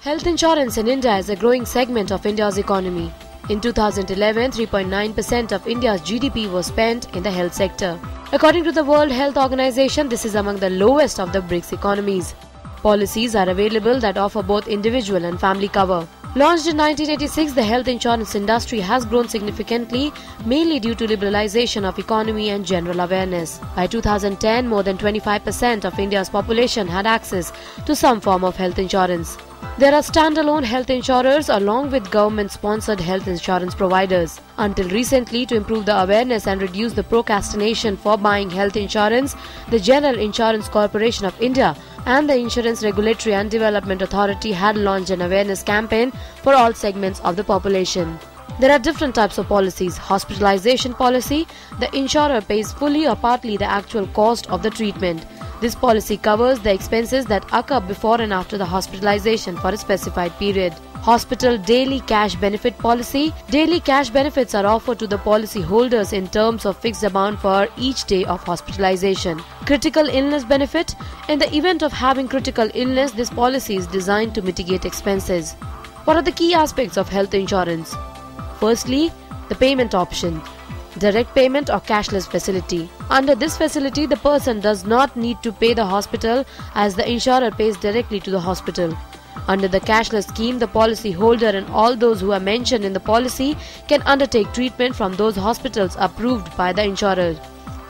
Health insurance in India is a growing segment of India's economy. In 2011, 3.9% of India's GDP was spent in the health sector. According to the World Health Organization, this is among the lowest of the BRICS economies. Policies are available that offer both individual and family cover. Launched in 1986, the health insurance industry has grown significantly, mainly due to liberalization of economy and general awareness. By 2010, more than 25% of India's population had access to some form of health insurance. There are standalone health insurers along with government-sponsored health insurance providers. Until recently, to improve the awareness and reduce the procrastination for buying health insurance, the General Insurance Corporation of India and the Insurance Regulatory and Development Authority had launched an awareness campaign for all segments of the population. There are different types of policies. Hospitalization policy, the insurer pays fully or partly the actual cost of the treatment. This policy covers the expenses that occur before and after the hospitalization for a specified period. Hospital daily cash benefit policy. Daily cash benefits are offered to the policy holders in terms of fixed amount for each day of hospitalization. Critical illness benefit. In the event of having critical illness, this policy is designed to mitigate expenses. What are the key aspects of health insurance? Firstly, the payment option. Direct payment or cashless facility. Under this facility, the person does not need to pay the hospital as the insurer pays directly to the hospital. Under the cashless scheme, the policy holder and all those who are mentioned in the policy can undertake treatment from those hospitals approved by the insurer.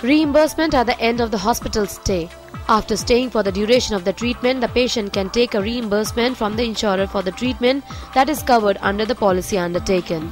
Reimbursement at the end of the hospital stay. After staying for the duration of the treatment, the patient can take a reimbursement from the insurer for the treatment that is covered under the policy undertaken.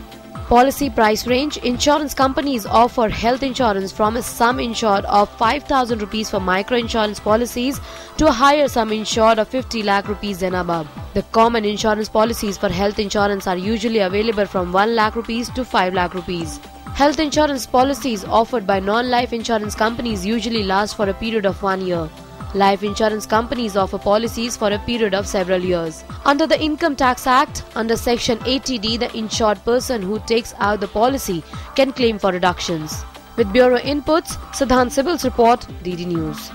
Policy price range. Insurance companies offer health insurance from a sum insured of 5,000 rupees for micro-insurance policies to a higher sum insured of 50 lakh rupees and above. The common insurance policies for health insurance are usually available from 1 lakh rupees to 5 lakh rupees. Health insurance policies offered by non-life insurance companies usually last for a period of 1 year. Life insurance companies offer policies for a period of several years. Under the Income Tax Act, under Section 80D, the insured person who takes out the policy can claim for reductions. With Bureau Inputs, Siddhant Sibal's report, DD News.